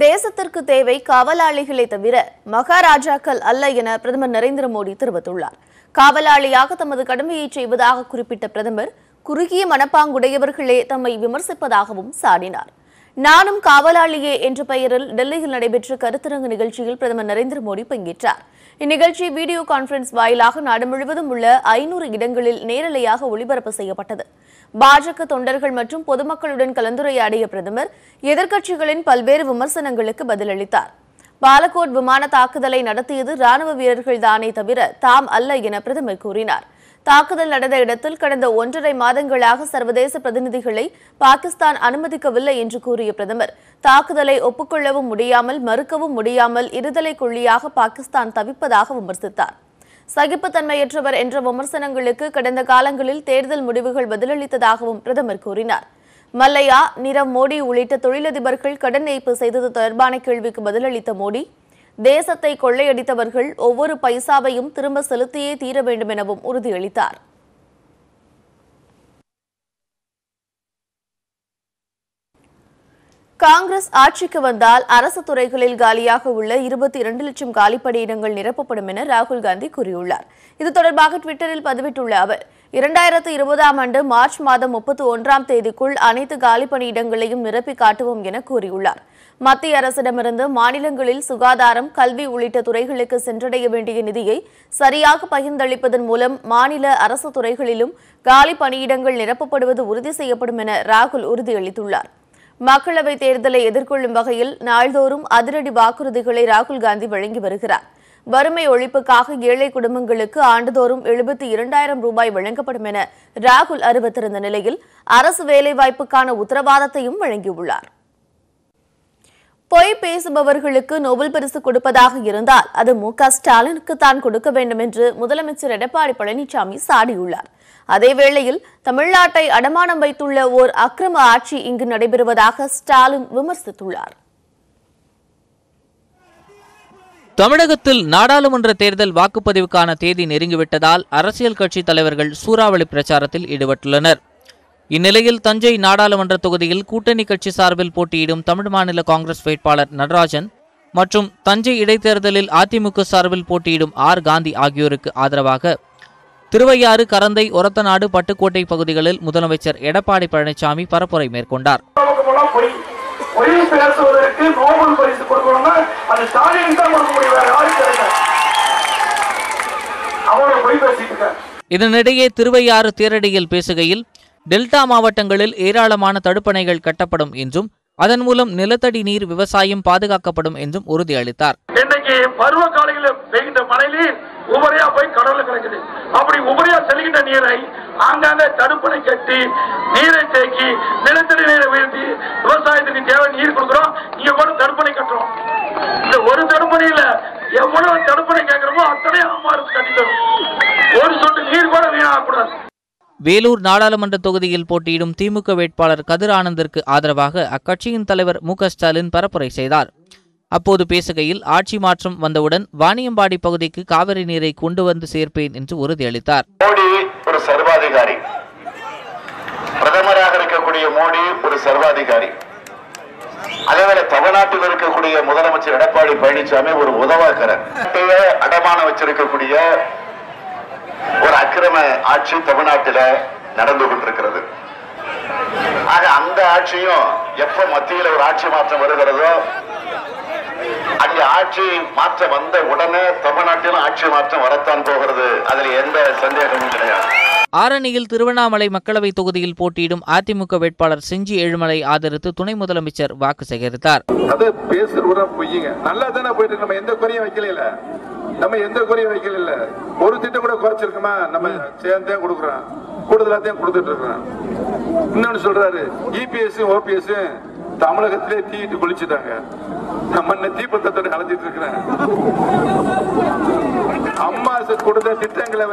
தேசத்திற்கு தேவை காவலாளிகளை தவிர மகாராஜாக்கள் அல்ல என பிரதமர் நரேந்திர மோடி தெரிவித்துள்ளார். காவலாளியாக தமது கடமையை செய்வதாக குறிப்பிட்ட பிரதமர், குறுகிய மனப்பாங்குடையவர்களே தம்மை விமர்சிப்பதாகவும் சாடினார். நானும் காவலாளியே என்ற பெயரில் டெல்லியில் நடைபெற்ற கருத்தரங்கு நிகழ்ச்சியில் பிரதமர் நரேந்திர மோடி பங்கேற்றார். இந்நிகழ்ச்சி வீடியோ கான்பரன்ஸ் வாயிலாக நாடு முழுவதும் உள்ள 500 இடங்களில் நேரலையாக ஒளிபரப்பு செய்யப்பட்டது. பாஜக தொண்டர்கள் மற்றும் பொதுமக்களுடன் கலந்துரையாடிய பிரதமர் எதிர்க்கட்சிகளின் பல்வேறு விமர்சனங்களுக்கு பதிலளித்தார். பாலகோட் விமான தாக்குதலை நடத்தியது ராணுவ வீரர்கள் தானே தவிர தாம் அல்ல என பிரதமர் கூறினார். தாக்குதல் நடந்த இடத்தில் கடந்த 1.5 மாதங்களாக சர்வதேச பிரதிநிதிகளை பாகிஸ்தான் அனுமதிக்கவில்லை என்று கூறிய பிரதமர், தாக்குதலை ஒப்புக்கொள்ளவும் முடியாமல் மறுக்கவும் முடியாமல் இருதலை கொள்ளியாக பாகிஸ்தான் தவிப்பதாக விமர்சித்தார். சகிப்புத்தன்மையற்றவர் என்ற விமர்சனங்களுக்கு கடந்த காலங்களில் தேர்தல் முடிவுகள் பதிலளித்ததாகவும் பிரதமர் கூறினார். மல்லையா, நீரவ் மோடி உள்ளிட்ட தொழிலதிபர்கள் கடன் ஏய்ப்பு செய்தது தொடர்பான கேள்விக்கு பதிலளித்த மோடி, தேசத்தை கொள்ளையடித்தவர்கள் ஒவ்வொரு பைசாவையும் திரும்ப செலுத்தியே தீர வேண்டும் எனவும் உறுதியளித்தார். காங்கிரஸ் ஆட்சிக்கு வந்தால் அரசு துறைகளில் காலியாக உள்ள 22 லட்சம் காலிப்பணியிடங்கள் நிரப்பப்படும் என ராகுல் காந்தி கூறியுள்ளார். இது தொடர்பாக ட்விட்டரில் பதிவிட்டுள்ள அவர், 2020ஆம் ஆண்டு மார்ச் மாதம் 31ஆம் தேதிக்குள் அனைத்து காலிப்பணியிடங்களையும் நிரப்பி காட்டுவோம் என கூறியுள்ளார். மத்திய அரசிடமிருந்து மாநிலங்களில் சுகாதாரம், கல்வி உள்ளிட்ட துறைகளுக்கு சென்றடைய வேண்டிய நிதியை சரியாக பகிர்ந்தளிப்பதன் மூலம் மாநில அரசு துறைகளிலும் காலி பணியிடங்கள் நிரப்பப்படுவது உறுதி செய்யப்படும் என ராகுல் உறுதியளித்துள்ளார். மக்களவைத் தேர்தலை எதிர்கொள்ளும் வகையில் நாள்தோறும் அதிரடி வாக்குறுதிகளை ராகுல் காந்தி வழங்கி வருகிறார். வறுமை ஒழிப்புக்காக ஏழை குடும்பங்களுக்கு ஆண்டுதோறும் 72,000 ரூபாய் வழங்கப்படும் என ராகுல் அறிவித்திருந்த நிலையில் அரசு வேலைவாய்ப்புக்கான உத்தரவாதத்தையும் வழங்கியுள்ளார். பொய் பேசுபவர்களுக்கு நோபல் பரிசு கொடுப்பதாக இருந்தால் அது மு.க. ஸ்டாலினுக்கு தான் கொடுக்க வேண்டும் என்று முதலமைச்சர் எடப்பாடி பழனிசாமி சாடியுள்ளார். அதேவேளையில் தமிழ்நாட்டை அடமானம் வைத்துள்ள ஓர் அக்கிரம ஆட்சி இங்கு நடைபெறுவதாக ஸ்டாலின் விமர்சித்துள்ளார். தமிழகத்தில் நாடாளுமன்ற தேர்தல் வாக்குப்பதிவுக்கான தேதி நெருங்கிவிட்டதால் அரசியல் கட்சித் தலைவர்கள் சூறாவளி பிரச்சாரத்தில் ஈடுபட்டுள்ளனர். இந்நிலையில் தஞ்சை நாடாளுமன்ற தொகுதியில் கூட்டணி கட்சி சார்பில் போட்டியிடும் தமிழ் மாநில காங்கிரஸ் வேட்பாளர் நடராஜன் மற்றும் தஞ்சை இடைத்தேர்தலில் அதிமுக சார்பில் போட்டியிடும் ஆர். காந்தி ஆகியோருக்கு ஆதரவாக திருவையாறு, கரந்தை, ஒரத்தநாடு, பட்டுக்கோட்டை பகுதிகளில் முதலமைச்சர் எடப்பாடி பழனிசாமி பரப்புரை மேற்கொண்டார். இதனிடையே திருவையாறு தேரடியில் பேசுகையில், டெல்டா மாவட்டங்களில் ஏராளமான தடுப்பணைகள் கட்டப்படும் என்றும் அதன் மூலம் நிலத்தடி நீர் விவசாயம் பாதுகாக்கப்படும் என்றும் உறுதியளித்தார். இன்னைக்கு பருவ காலையில் பெய்கின்ற மழையில் உபரியா போய் கடல்ல கிடைக்குது. அப்படி உபரியா செல்கின்ற நீரை ஆங்காங்க தடுப்பணை கட்டி நீரை தேக்கி நிலத்தடி நீரை வீழ்த்தி விவசாயத்துக்கு தேவை நீர் கொடுக்கிறோம். இங்க கூட தடுப்பணை கட்டுறோம். இந்த ஒரு தடுப்பணையில எவ்வளவு தடுப்பணை கேட்கிறோமோ அத்தனை அம்மாருக்கு கட்டி தரும். ஒரு சொட்டு நீர் கூட வீணாகக்கூடாது. வேலூர் நாடாளுமன்ற தொகுதியில் போட்டியிடும் திமுக வேட்பாளர் கதிர் ஆனந்திற்கு ஆதரவாக அக்கட்சியின் தலைவர் மு.க. ஸ்டாலின் பரப்புரை செய்தார். அப்போது பேசுகையில், ஆட்சி மாற்றம் வந்தவுடன் வாணியம்பாடி பகுதிக்கு காவிரி நீரை கொண்டு வந்து சேர்ப்பேன் என்று உறுதியளித்தார். மோடி ஒரு சர்வாதிகாரி, பிரதமராக இருக்கக்கூடிய மோடி ஒரு சர்வாதிகாரி. அதேவேளை தமிழ்நாட்டில் இருக்கக்கூடிய முதலமைச்சர் எடப்பாடி பழனிசாமி ஒரு உதவாக்கரர். அடமானம் வச்சிருக்கக்கூடிய ஒரு அக்கிரம ஆட்சி தமிழ்நாட்டில் நடந்து கொண்டிருக்கிறது. ஆக அந்த ஆட்சியும் எப்ப மத்தியில் ஒரு ஆட்சி மாற்றம் வருகிறதோ, அங்கே ஆட்சி மாற்றம் வந்த உடனே தமிழ்நாட்டிலும் ஆட்சி மாற்றம் வரத்தான் போகிறது. அதில் எந்த சந்தேகமும் கிடையாது. ஆரணியில் திருவண்ணாமலை மக்களவை தொகுதியில் போட்டியிடும் அதிமுக வேட்பாளர் செஞ்சி ஏழுமலை ஆதரித்து துணை முதலமைச்சர் வாக்கு சேகரித்தார். அது பேசுற பொய்யுங்க. நல்லா தானே போயிட்டு நம்ம எந்த குறையும் வைக்கல. நம்ம எந்த குறையும் வைக்கல. ஒரு திட்டம் கூட குறைச்சிருக்கோமா? நம்ம சேர்ந்தே கொடுக்குறோம், கூடுதலாத்தையும் கொடுத்துட்டு இருக்கிறோம். இன்னொன்னு சொல்றாரு, இபிஎஸ் ஓபிஎஸ் தமிழகத்திலே தீட்டு குளிச்சுட்டாங்க. நம்ம என்ன தீப்பத்தோட அலைஞ்சிட்டு இருக்கிறேன். அம்மா கொடுத்த திட்டங்களை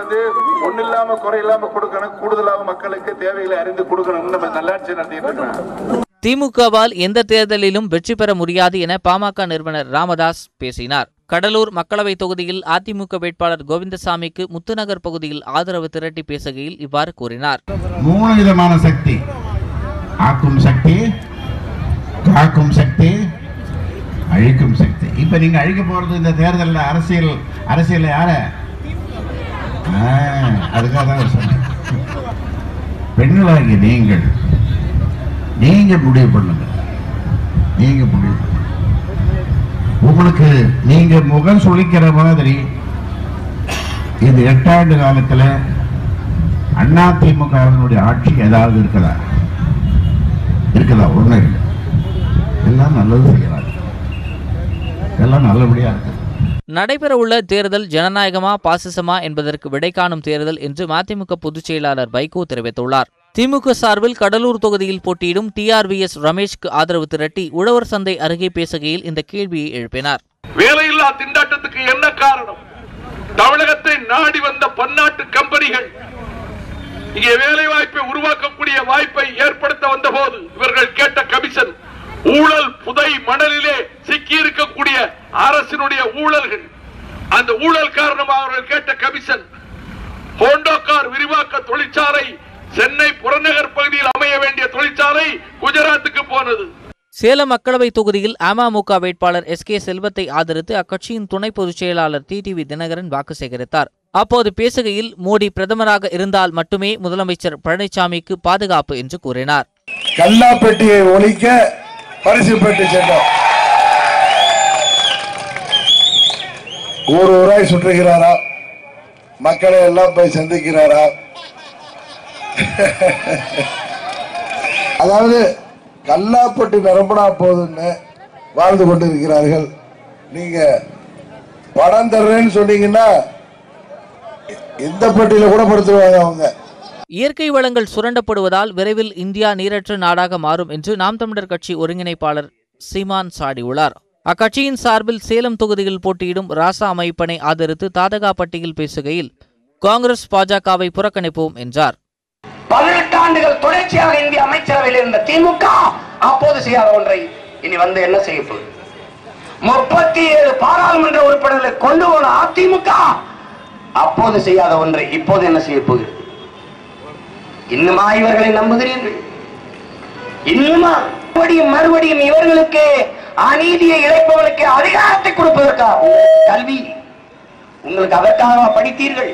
ஒண்ணு இல்லாம குறை இல்லாம கொடுக்கணும், கூடுதலாக மக்களுக்கு தேவைகளை அறிந்து கொடுக்கணும். நம்ம நல்லாட்சி நடத்திட்டு இருக்கிறோம். திமுகவால் எந்த தேர்தலிலும் வெற்றி பெற முடியாது என பாமக நிறுவனர் ராமதாஸ் பேசினார். கடலூர் மக்களவை தொகுதியில் அதிமுக வேட்பாளர் கோவிந்தசாமிக்கு முத்துநகர் பகுதியில் ஆதரவு திரட்டி பேசுகையில் இவ்வாறு கூறினார். 3 விதமான சக்தி: ஆக்கும் சக்தி, காக்கும் சக்தி, அழிக்கும் சக்தி. இப்ப நீங்க அழிக்க போறது இந்த தேர்தலில் அரசியல் யார? அதுக்காக தான் சொன்னேன். பெண்களாகி நீங்க முடிவு பண்ணுங்க. உங்களுக்கு நீங்க முகம் சுளிக்கிற மாதிரி இந்த 8 ஆண்டு காலத்தில் அதிமுக ஆட்சி ஏதாவது இருக்குதா? ஒண்ணு இல்லை. எல்லாம் நல்லது செய்யறாங்க, எல்லாம் நல்லபடியா இருக்கு. நடைபெறவுள்ள தேர்தல் ஜனநாயகமா பாசிசமா என்பதற்கு விடை காணும் தேர்தல் என்று மதிமுக பொதுச் செயலாளர் வைகோ தெரிவித்துள்ளார். திமுக சார்பில் கடலூர் தொகுதியில் போட்டியிடும் TRVS ரமேஷ்க்கு ஆதரவு திரட்டி உழவர் சந்தை அருகே பேசுகையில் இந்த கேள்வியை எழுப்பினார். வேலையில்லா திண்டாட்டத்துக்கு என்ன காரணம்? தமிழகத்தை நாடி வந்த பன்னாட்டு கம்பெனிகள் இங்கே வேலை வாய்ப்பை உருவாக்கக்கூடிய வாய்ப்பை ஏற்படுத்த வந்த போது இவர்கள் கேட்ட கமிஷன், ஊழல் புதை மணலிலே சிக்கி இருக்கக்கூடிய அரசினுடைய ஊழல்கள், அந்த ஊழல் காரணமாக அவர்கள் கேட்ட கமிஷன், ஹோண்டா கார் விரிவாக்க தொழிற்சாலை சென்னை புறநகர் பகுதியில் அமைய வேண்டிய தொழிற்சாலை குஜராத்துக்கு போனது. சேலம் மக்களவை தொகுதியில் அமமுக வேட்பாளர் SK செல்வத்தை ஆதரித்து அக்கட்சியின் துணை பொதுச் செயலாளர் TTV தினகரன் வாக்கு சேகரித்தார். அப்போது பேசுகையில் மோடி பிரதமராக இருந்தால் மட்டுமே முதலமைச்சர் பழனிசாமிக்கு பாதுகாப்பு என்று கூறினார். கல்லாப்பெட்டியை ஒழிக்க பரிசு பெட்டி சென்றோம். ஊராய் சுற்றுகிறாரா? மக்களை எல்லாம் போய் சந்திக்கிறாரா? அதாவது கல்லாப்பட்டி நிரம்பினா போதுன்னு வாழ்ந்து கொண்டிருக்கிறார்கள். நீங்க பணம் தர்றேன்னு சொன்னீங்கன்னா இந்த பட்டியல கூட படுத்துவாங்க அவங்க. இயற்கை வளங்கள் சுரண்டப்படுவதால் விரைவில் இந்தியா நீரற்ற நாடாக மாறும் என்று நாம் தமிழர் கட்சி ஒருங்கிணைப்பாளர் சீமான் சாடியுள்ளார். அக்கட்சியின் சார்பில் சேலம் தொகுதியில் போட்டியிடும் ராசா அமைப்பனை ஆதரித்து தாதகாப்பட்டியில் பேசுகையில் காங்கிரஸ் பாஜகவை புறக்கணிப்போம் என்றார். 18 ஆண்டுகள் தொடர்ச்சியாக இந்திய அமைச்சரவையில் இருந்த திமுக அப்போது செய்யாத ஒன்றை இனி வந்து என்ன செய்ய போகுது? 37 பாராளுமன்ற உறுப்பினர்களை கொண்டு போன அதிமுக அப்போது செய்யாத ஒன்றை இப்போது என்ன செய்ய போகுது? இன்னுமா இவர்களை நம்புகிறீர்கள்? இன்னுமா மறுபடியும் இவர்களுக்கு அநீதியை இழைப்பவர்களுக்கு அதிகாரத்தை கொடுப்பதற்காக கல்வி உங்களுக்கு அதற்காக படித்தீர்கள்,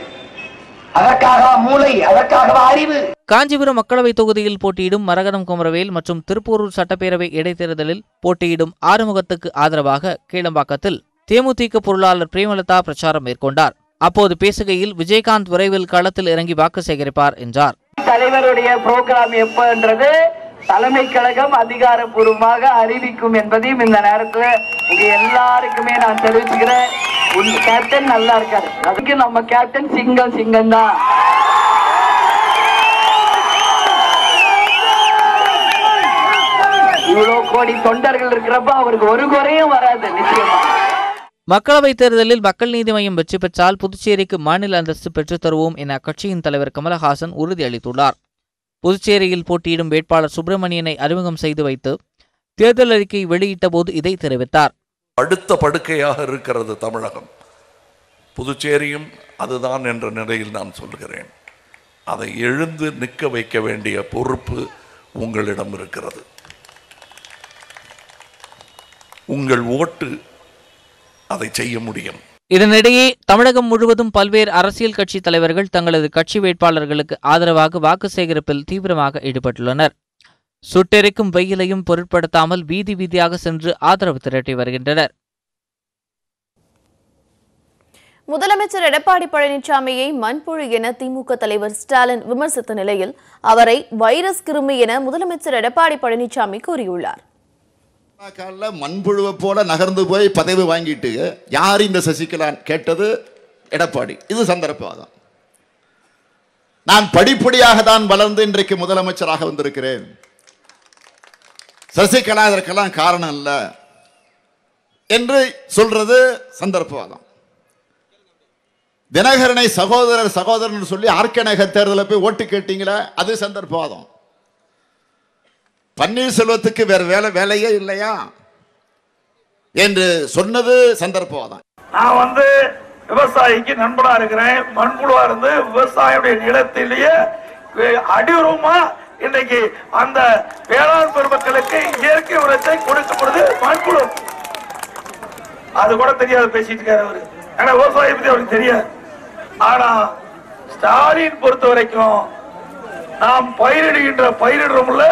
அதற்காக மூளை, அதற்காக அறிவு. காஞ்சிபுரம் மக்களவை தொகுதியில் போட்டியிடும் மரகதம் குமரவேல் மற்றும் திருப்பூரூர் சட்டப்பேரவை இடைத்தேர்தலில் போட்டியிடும் ஆறுமுகத்துக்கு ஆதரவாக கீழம்பாக்கத்தில் தேமுதிக பொருளாளர் பிரேமலதா பிரச்சாரம் மேற்கொண்டார். அப்போது பேசுகையில் விஜயகாந்த் விரைவில் களத்தில் இறங்கி வாக்கு சேகரிப்பார் என்றார். தலைவருடைய புரோகிராம் எப்பன்றது தலைமை கழகம் அதிகாரப்பூர்வமாக அறிவிக்கும் என்பதையும் இந்த நேரத்தில் உங்க எல்லாருக்குமே நான் தெரிவிச்சுக்கிறேன். உங்க கேப்டன் நல்லா இருக்காரு, அதுக்கு நம்ம கேப்டன் சிங்கம் தான். இவ்வளவு கோடி தொண்டர்கள் இருக்கிறப்ப அவருக்கு ஒரு குறையும் வராது நிச்சயமா. மக்களவைத் தேர்தலில் மக்கள் நீதி மய்யம் வெற்றி பெற்றால் புதுச்சேரிக்கு மாநில அந்தஸ்து பெற்றுத் தருவோம் என அக்கட்சியின் தலைவர் கமலஹாசன் உறுதியளித்துள்ளார். புதுச்சேரியில் போட்டியிடும் வேட்பாளர் சுப்பிரமணியனை அறிமுகம் செய்து வைத்து தேர்தல் அறிக்கை வெளியிட்ட போது இதை தெரிவித்தார். அடுத்த படுக்கையாக இருக்கிறது தமிழகம், புதுச்சேரியும் அதுதான் என்ற நிலையில் நான் சொல்கிறேன். அதை எழுந்து நிற்க வைக்க வேண்டிய பொறுப்பு உங்களிடம் இருக்கிறது. உங்கள் ஓட்டு அதை செய்ய முடியும். இதனிடையே தமிழகம் முழுவதும் பல்வேறு அரசியல் கட்சி தலைவர்கள் தங்களது கட்சி வேட்பாளர்களுக்கு ஆதரவாக வாக்கு சேகரிப்பில் தீவிரமாக ஈடுபட்டுள்ளனர். சுட்டெரிக்கும் வெயிலையும் பொருட்படுத்தாமல் வீதி வீதியாக சென்று ஆதரவு திரட்டி வருகின்றனர். முதலமைச்சர் எடப்பாடி பழனிசாமியை மண்புழு என திமுக தலைவர் ஸ்டாலின் விமர்சித்த நிலையில் அவரை வைரஸ் கிருமி என முதலமைச்சர் எடப்பாடி பழனிசாமி கூறியுள்ளார். மண்புழுவை போல நகர்ந்து போய் பதவி வாங்கிட்டு யார் இந்த சசிகலா கேட்டது எடப்பாடி. இது சந்தர்ப்பவாதம். நான் படிப்படியாக தான் வளர்ந்து இன்றைக்கு முதலமைச்சராக வந்திருக்கிறேன். சசிகலா இதற்கெல்லாம் காரணம் இல்லை என்று சொல்றது சந்தர்ப்பவாதம். தினகரனை சகோதரன் சொல்லி ஆர்கநகர் தேர்தலில் போய் ஓட்டு கேட்டீங்களா, அது சந்தர்ப்பவாதம். பன்னீர்செல்வத்துக்கு வேற வேலையே இல்லையா என்று சொன்னது சந்தர்ப்பவாதம். நான் விவசாயிக்கு நண்பனா இருக்கிறேன். மண்புழுவா இருந்து விவசாயியுடைய நிலத்திலேயே அடியுரமா இன்னைக்கு அந்த வேளாண் பெருமக்களுக்கு இயற்கை உரத்தை கொடுக்கப்படுது மண்புழு. அது கூட தெரியாது பேசிட்டு இருக்காரு அவரு. ஆனா விவசாயம் பத்தி அவருக்கு தெரியாது. ஆனா ஸ்டாலின் பொறுத்த வரைக்கும் நாம் பயிரிடுறோம்ல,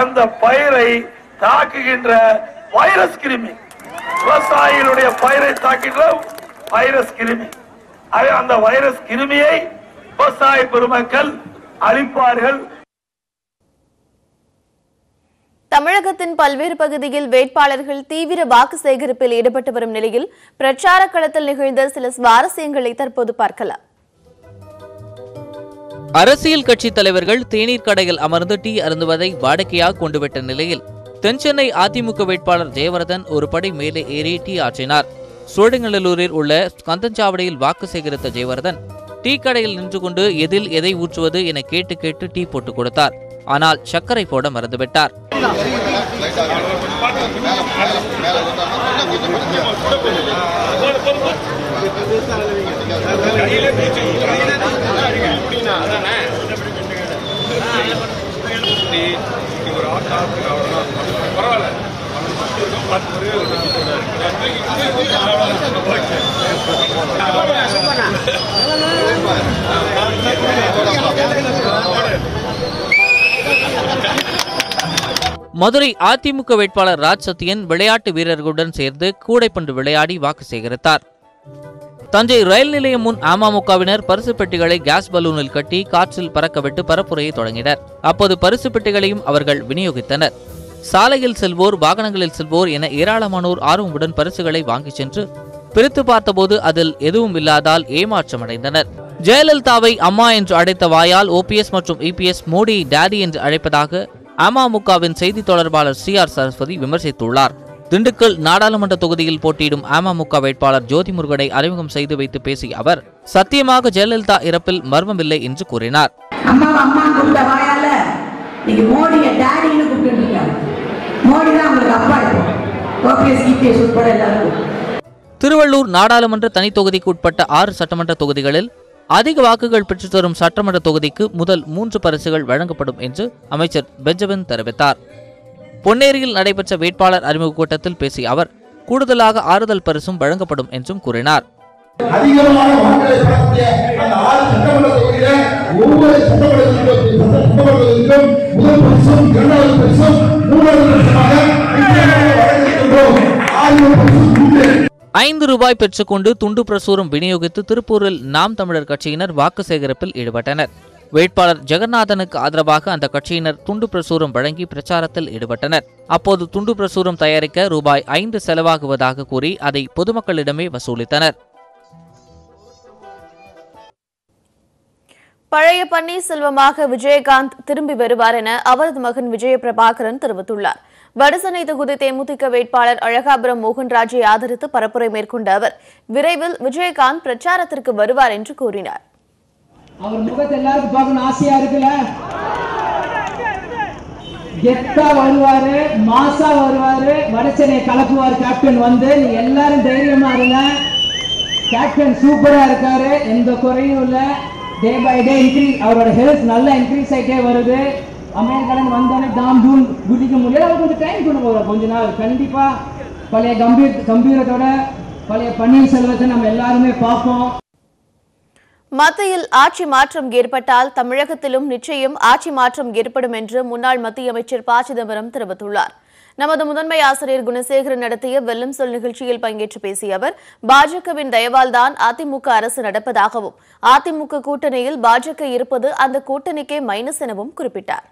அந்த பயிரை தாக்குகின்ற வைரஸ் கிருமி, விவசாயிகளுடைய பயிரை தாக்குகின்ற வைரஸ் கிருமி, அந்த வைரஸ் கிருமியை விவசாய பெருமக்கள் அழிப்பார்கள். தமிழகத்தின் பல்வேறு பகுதியில் வேட்பாளர்கள் தீவிர வாக்கு சேகரிப்பில் ஈடுபட்டு வரும் நிலையில் பிரச்சார களத்தில் நிகழ்ந்த சில சுவாரஸ்யங்களை தற்போது பார்க்கலாம். அரசியல் கட்சி தலைவர்கள் தேநீர் கடையில் அமர்ந்து டீ அருந்துவதை வாடிக்கையாக கொண்டுவிட்ட நிலையில் தென்சென்னை அதிமுக வேட்பாளர் ஜெயவர்தன் ஒரு படி மேலே ஏறி டீ ஆற்றினார். சோழிங்கநல்லூரில் உள்ள கந்தஞ்சாவடியில் வாக்கு சேகரித்த ஜெயவர்தன் டீ கடையில் நின்று கொண்டு எதில் எதை ஊற்றுவது என கேட்டு கேட்டு டீ போட்டுக் கொடுத்தார். ஆனால் சர்க்கரை போட மறந்துவிட்டார். மதுரை அதிமுக வேட்பாளர் ராஜ் சத்தியன் விளையாட்டு வீரர்களுடன் சேர்ந்து கூடைப்பந்து விளையாடி வாக்கு சேகரித்தார். தஞ்சை ரயில் நிலையம் முன் அமமுகவினர் பரிசு பெட்டிகளை கேஸ் பலூனில் கட்டி காற்றில் பறக்கவிட்டு பரப்புரையை தொடங்கினர். அப்போது பரிசு பெட்டிகளையும் அவர்கள் விநியோகித்தனர். சாலையில் செல்வோர், வாகனங்களில் செல்வோர் என ஏராளமானோர் ஆர்வமுடன் பரிசுகளை வாங்கிச் சென்று பிரித்து பார்த்தபோது அதில் எதுவும் இல்லாதால் ஏமாற்றமடைந்தனர். ஜெயலலிதாவை அம்மா என்று அழைத்த வாயால் ஓபிஎஸ் மற்றும் இபிஎஸ் மோடியை டாடி என்று அழைப்பதாக அமமுகவின் செய்தி தொடர்பாளர் CR சரஸ்வதி விமர்சித்துள்ளார். திண்டுக்கல் நாடாளுமன்ற தொகுதியில் போட்டியிடும் அமமுக வேட்பாளர் ஜோதி முருகனை அறிமுகம் செய்து வைத்து பேசிய அவர் சத்தியமாக ஜெயலலிதா இறப்பில் மர்மமில்லை என்று கூறினார். திருவள்ளூர் நாடாளுமன்ற தனி தொகுதிக்கு உட்பட்ட 6 சட்டமன்ற தொகுதிகளில் அதிக வாக்குகள் பெற்றுத்தரும் சட்டமன்ற தொகுதிக்கு முதல் 3 பரிசுகள் வழங்கப்படும் என்று அமைச்சர் பெஞ்சமின் தெரிவித்தார். பொன்னேரியில் நடைபெற்ற வேட்பாளர் அறிமுக கூட்டத்தில் பேசிய அவர் கூடுதலாக ஆறுதல் பரிசும் வழங்கப்படும் என்றும் கூறினார். ₹5 பெற்றுக்கொண்டு துண்டு பிரசுரம் விநியோகித்து திருப்பூரில் நாம் தமிழர் கட்சியினர் வாக்கு சேகரிப்பில் ஈடுபட்டனர். வேட்பாளர் ஜெகநாதனுக்கு ஆதரவாக அந்த கட்சியினர் துண்டு பிரசுரம் வழங்கி பிரச்சாரத்தில் ஈடுபட்டனர். அப்போது துண்டு பிரசுரம் தயாரிக்க ₹5 செலவாகுவதாக கூறி அதை பொதுமக்களிடமே வசூலித்தனர். பழைய பன்னீர்செல்வமாக விஜயகாந்த் திரும்பி வருவார் என அவரது மகன் விஜய பிரபாகரன் தெரிவித்துள்ளார். வடசென்னை தொகுதி தேமுதிக வேட்பாளர் அழகாபுரம் மோகன்ராஜை ஆதரித்து பரப்புரை மேற்கொண்ட அவர் விரைவில் விஜயகாந்த் பிரச்சாரத்திற்கு வருவார் என்று கூறினார். அவர் முகத்தை எல்லாருக்கும் பார்க்கணும் ஆசையா இருக்குல்ல. கெத்தா வருவாரு, மாசா வருவாரு, வடசென்னை கலப்புவார் கேப்டன் வந்து. நீங்க எல்லாரும் தைரியமா இருங்க. கேப்டன் சூப்பரா இருக்காரு, எந்த குறையும் இல்ல. டே பை டே இன்க்ரீஸ், அவரோட ஹெல்த் நல்லா இன்க்ரீஸ் ஆகிட்டே வருது. அமெரிக்கால வந்தோடனே தாம் தூள் குதிக்க முடியாது. அவர் கொஞ்சம் டைம் கொண்டு போகிறோம், கொஞ்ச நாள். கண்டிப்பா பழைய கம்பீரத்தோட பழைய பன்னீர்செல்வத்தை நம்ம எல்லாருமே பார்ப்போம். மத்தியில் ஆட்சி மாற்றம் ஏற்பட்டால் தமிழகத்திலும் நிச்சயம் ஆட்சி மாற்றம் ஏற்படும் என்று முன்னாள் மத்திய அமைச்சர் ப. சிதம்பரம் தெரிவித்துள்ளார். நமது முதன்மை ஆசிரியர் குணசேகரன் நடத்திய வெல்லும் சொல் நிகழ்ச்சியில் பங்கேற்று பேசிய அவர் பாஜகவின் தயவால் தான் அதிமுக அரசு நடப்பதாகவும் அதிமுக கூட்டணியில் பாஜக இருப்பது அந்த கூட்டணிக்கே மைனஸ் எனவும் குறிப்பிட்டார்.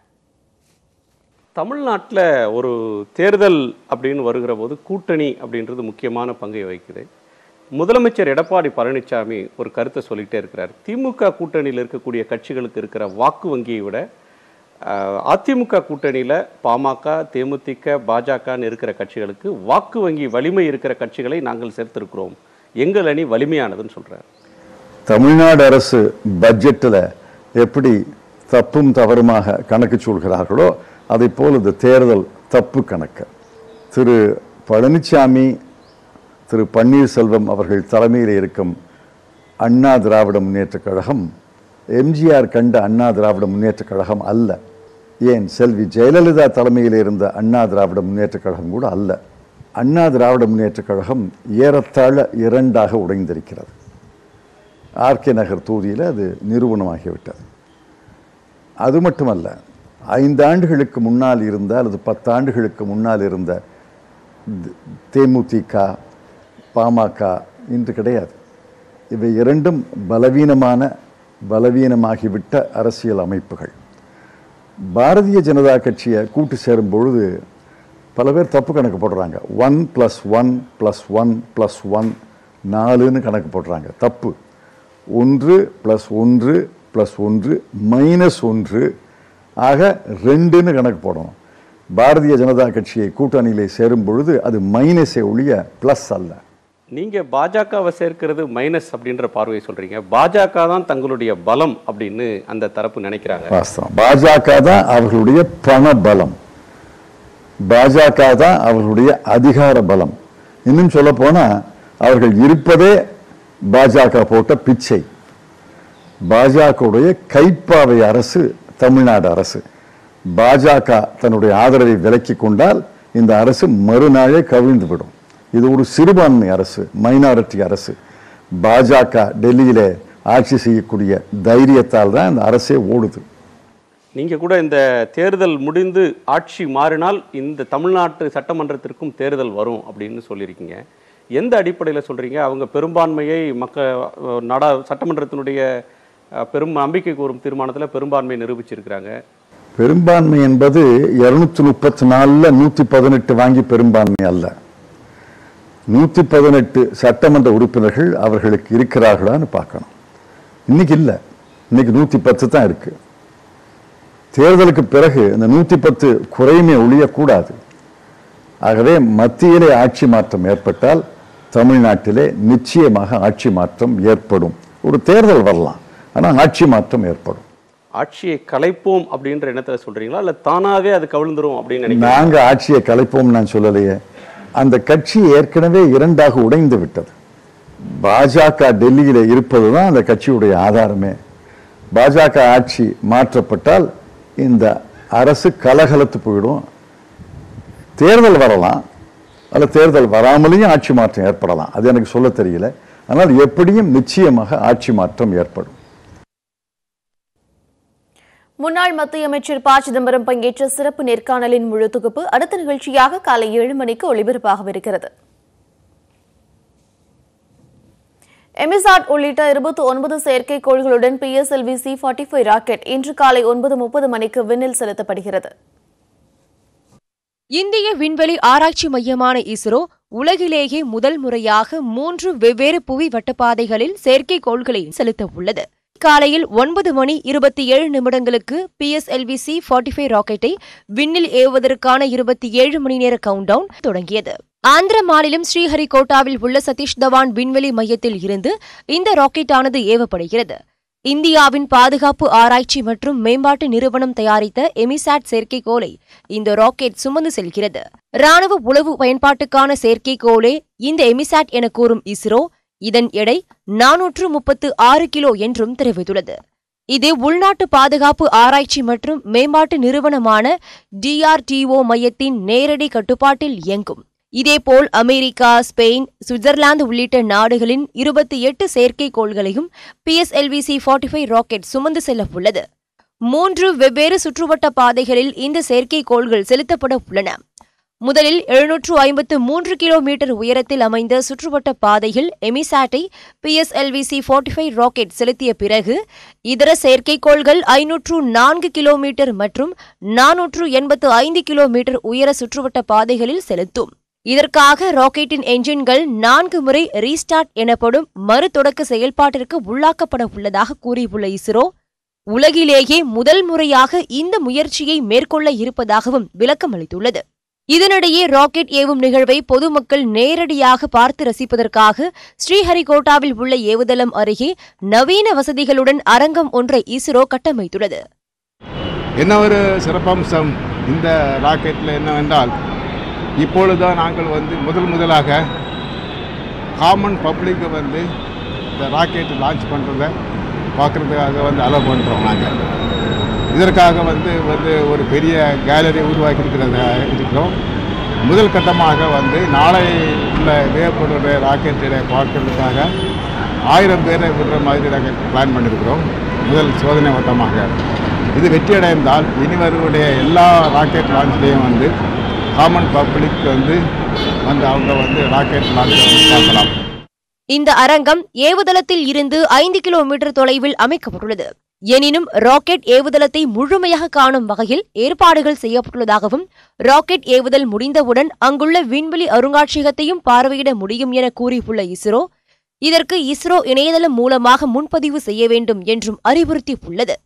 தமிழ்நாட்டில் ஒரு தேர்தல் அப்படின்னு வருகிற போது கூட்டணி அப்படின்றது முக்கியமான பங்கை வகிக்குது. முதலமைச்சர் எடப்பாடி பழனிசாமி ஒரு கருத்தை சொல்லிகிட்டே இருக்கிறார். திமுக கூட்டணியில் இருக்கக்கூடிய கட்சிகளுக்கு இருக்கிற வாக்கு வங்கியை விட அதிமுக கூட்டணியில் பாமக, தேமுதிக, பாஜகன்னு இருக்கிற கட்சிகளுக்கு வாக்கு வங்கி வலிமை இருக்கிற கட்சிகளை நாங்கள் சேர்த்திருக்கிறோம், எங்கள் அணி வலிமையானதுன்னு சொல்கிறார். தமிழ்நாடு அரசு பட்ஜெட்டில் எப்படி தப்பும் தவறுமாக கணக்கு சொல்கிறார்களோ அதை போல் இந்த தேர்தல் தப்பு கணக்கு. திரு பழனிசாமி, திரு பன்னீர்செல்வம் அவர்கள் தலைமையில் இருக்கும் அண்ணா திராவிட முன்னேற்றக் கழகம் எம்ஜிஆர் கண்ட அண்ணா திராவிட முன்னேற்றக் கழகம் அல்ல. ஏன் செல்வி ஜெயலலிதா தலைமையில் இருந்த அண்ணா திராவிட முன்னேற்றக் கழகம் கூட அல்ல. அண்ணா திராவிட முன்னேற்றக் கழகம் ஏறத்தாழ 2ஆக உடைந்திருக்கிறது. ஆர்கே நகர் தொகுதியில் அது நிரூபணமாகிவிட்டது. அது மட்டுமல்ல, 5 ஆண்டுகளுக்கு முன்னால் இருந்த அல்லது 10 ஆண்டுகளுக்கு முன்னால் இருந்த தேமுதிக, பாமக இன்று கிடையாது. இவை இரண்டும் பலவீனமாகிவிட்ட அரசியல் அமைப்புகள். பாரதிய ஜனதா கட்சியை கூட்டு சேரும் பொழுது பல பேர் தப்பு கணக்கு போடுறாங்க. 1+1+1+1 4ன்னு கணக்கு போடுறாங்க. தப்பு. 1+1+1 -1 ஆக 2ன்னு கணக்கு போடணும். பாரதிய ஜனதா கட்சியை கூட்டணியிலே சேரும் பொழுது அது மைனஸை ஒழிய பிளஸ் அல்ல. நீங்க பாஜகவை சேர்க்கிறது மைனஸ் அப்படின்ற பார்வையை சொல்றீங்க. பாஜக தான் தங்களுடைய பலம் அப்படின்னு அந்த தரப்பு நினைக்கிறாங்க. வாஸ்தவம். பாஜக தான் அவர்களுடைய பண பலம், பாஜக தான் அவர்களுடைய அதிகார பலம். இன்னும் சொல்ல போனா அவர்கள் இருப்பதே பாஜக போட்ட பிச்சை. பாஜகவுடைய கைப்பாவை அரசு தமிழ்நாடு அரசு. பாஜக தன்னுடைய ஆதரவை விலக்கிக் கொண்டால் இந்த அரசு மறுநாளே கவிழ்ந்துவிடும். இது ஒரு சிறுபான்மை அரசு, மைனாரிட்டி அரசு. பாஜக டெல்லியிலே ஆட்சி செய்யக்கூடிய தைரியத்தால் தான் இந்த அரசே ஓடுது. நீங்க கூட இந்த தேர்தல் முடிந்து ஆட்சி மாறினால் இந்த தமிழ்நாட்டு சட்டமன்றத்திற்கும் தேர்தல் வரும் அப்படின்னு சொல்லியிருக்கீங்க. எந்த அடிப்படையில் சொல்றீங்க? அவங்க பெரும்பான்மையை சட்டமன்றத்தினுடைய பெரும் நம்பிக்கை கூறும் தீர்மானத்தில் பெரும்பான்மையை நிரூபிச்சிருக்கிறாங்க. பெரும்பான்மை என்பது 234ல் 118 வாங்கி பெரும்பான்மை அல்ல. 118 சட்டமன்ற உறுப்பினர்கள் அவர்களுக்கு இருக்கிறார்களான்னு பார்க்கணும். இன்னைக்கு இல்லை, இன்னைக்கு 110 தான் இருக்கு. தேர்தலுக்கு பிறகு இந்த 110 குறையுமே ஒழியக்கூடாது. ஆகவே மத்தியிலே ஆட்சி மாற்றம் ஏற்பட்டால் தமிழ்நாட்டிலே நிச்சயமாக ஆட்சி மாற்றம் ஏற்படும். ஒரு தேர்தல் வரலாம், ஆனால் ஆட்சி மாற்றம் ஏற்படும். ஆட்சியை கலைப்போம் அப்படின்ற எண்ணத்தில் சொல்றீங்களா, இல்ல தானாவே அது கவிழ்ந்துரும் அப்படின்னு நினைக்கிறீங்க? நாங்க ஆட்சியை கலைப்போம் நான் சொல்லலையே. அந்த கட்சி ஏற்கனவே 2ஆக உடைந்து விட்டது. பாஜக டெல்லியில இருப்பதுதான் அந்த கட்சியுடைய ஆதாரமே. பாஜக ஆட்சி மாற்றப்பட்டால் இந்த அரசு கலகலத்து போயிடும். தேர்தல் வரலாம், அல்ல தேர்தல் வராமலேயும் ஆட்சி மாற்றம் ஏற்படலாம். அது எனக்கு சொல்ல தெரியல. ஆனால் எப்படியும் நிச்சயமாக ஆட்சி மாற்றம் ஏற்படும். முன்னாள் மத்திய அமைச்சர் ப. சிதம்பரம் பங்கேற்ற சிறப்பு நேர்காணலின் முழு தொகுப்பு அடுத்த நிகழ்ச்சியாக காலை 7 மணிக்கு ஒளிபரப்பாகவிருக்கிறது. எமிசாட் உள்ளிட்ட 29 செயற்கைக்கோள்களுடன் PSLV C-45 ராக்கெட் இன்று காலை 9:30 மணிக்கு விண்ணில் செலுத்தப்படுகிறது. இந்திய விண்வெளி ஆராய்ச்சி மையமான இஸ்ரோ உலகிலேயே முதல் முறையாக 3 வெவ்வேறு புவி வட்டப்பாதைகளில் செயற்கைக்கோள்களை செலுத்த உள்ளது. காலையில் 9:27 PSLV C-45 ராக்கெட்டை விண்ணில் ஏவுவதற்கான 27 மணி நேர கவுண்டவுன் தொடங்கியது. ஆந்திர மாநிலம் ஸ்ரீஹரிகோட்டாவில் உள்ள சதீஷ் தவான் விண்வெளி மையத்தில் இருந்து இந்த ராக்கெட்டானது ஏவப்படுகிறது. இந்தியாவின் பாதுகாப்பு ஆராய்ச்சி மற்றும் மேம்பாட்டு நிறுவனம் தயாரித்த எமிசாட் செயற்கைக்கோளை இந்த ராக்கெட் சுமந்து செல்கிறது. ராணுவ உளவு பயன்பாட்டுக்கான செயற்கைக்கோளே இந்த எமிசாட் என கூறும் இஸ்ரோ இதன் எடை 436 கிலோ என்றும் தெரிவித்துள்ளது. இது உள்நாட்டு பாதுகாப்பு ஆராய்ச்சி மற்றும் மேம்பாட்டு நிறுவனமான DRDO மையத்தின் நேரடி கட்டுப்பாட்டில் இயங்கும். இதேபோல் அமெரிக்கா, ஸ்பெயின், சுவிட்சர்லாந்து உள்ளிட்ட நாடுகளின் 28 செயற்கைக்கோள்களையும் PSLV C-45 ராக்கெட் சுமந்து செல்ல உள்ளது. 3 வெவ்வேறு சுற்றுவட்ட பாதைகளில் இந்த செயற்கைக்கோள்கள் செலுத்தப்பட உள்ளன. முதலில் 753 கிலோமீட்டர் உயரத்தில் அமைந்த சுற்றுவட்ட பாதையில் எமிசாட்டை PSLV C-45 ராக்கெட் செலுத்திய பிறகு இதர செயற்கைக்கோள்கள் 504 கிலோமீட்டர் மற்றும் 485 கிலோமீட்டர் உயர சுற்றுவட்ட பாதைகளில் செலுத்தும். இதற்காக ராக்கெட்டின் என்ஜின்கள் 4 முறை ரீஸ்டார்ட் எனப்படும் மறுதொடக்க செயல்பாட்டிற்கு உள்ளாக்கப்பட உள்ளதாக கூறியுள்ள இஸ்ரோ உலகிலேயே முதல் முறையாக இந்த முயற்சியை மேற்கொள்ள இருப்பதாகவும் விளக்கம் அளித்துள்ளது. இதனிடையே ராக்கெட் ஏவும் நிகழ்வை பொதுமக்கள் நேரடியாக பார்த்து ரசிப்பதற்காக ஸ்ரீஹரிகோட்டாவில் உள்ள ஏவுதளம் அருகே நவீன வசதிகளுடன் அரங்கம் ஒன்றை இஸ்ரோ கட்டமைத்துள்ளது. என்ன ஒரு சிறப்பம்சம் இந்த ராக்கெட்டில் என்னவென்றால், இப்பொழுதுதான் நாங்கள் முதலாக காமன் பப்ளிக்கை இந்த ராக்கெட் லான்ச் பண்ணுறதை பார்க்குறதுக்காக அலோவ் பண்ணுறோம். நாங்கள் இதற்காக ஒரு பெரிய கேலரி உருவாக்கி இருக்கிறோம். முதல் கட்டமாக வந்து நாளை உள்ள வேகப்படுற ராக்கெட்டை பார்க்கறதுக்காக 1000 பேரை விடுற மாதிரி நாங்கள் பிளான் பண்ணியிருக்கிறோம் முதல் சோதனை ஓட்டமாக. இது வெற்றியடைந்தால் இனி வரக்கூடிய எல்லா ராக்கெட் லான்ச்லேயும் வந்து காமன் பப்ளிக் வந்து அவங்க வந்து ராக்கெட் லான்ச் பார்க்கலாம். இந்த அரங்கம் ஏவுதளத்தில் இருந்து 5 கிலோமீட்டர் தொலைவில் அமைக்கப்பட்டுள்ளது. எனினும் ராக்கெட் ஏவுதளத்தை முழுமையாக காணும் வகையில் ஏற்பாடுகள் செய்யப்பட்டுள்ளதாகவும் ராக்கெட் ஏவுதல் முடிந்தவுடன் அங்குள்ள விண்வெளி அருங்காட்சியகத்தையும் பார்வையிட முடியும் என கூறியுள்ள இஸ்ரோ, இதற்கு இஸ்ரோ இணையதளம் மூலமாக முன்பதிவு செய்ய வேண்டும் என்றும் அறிவுறுத்தியுள்ளது.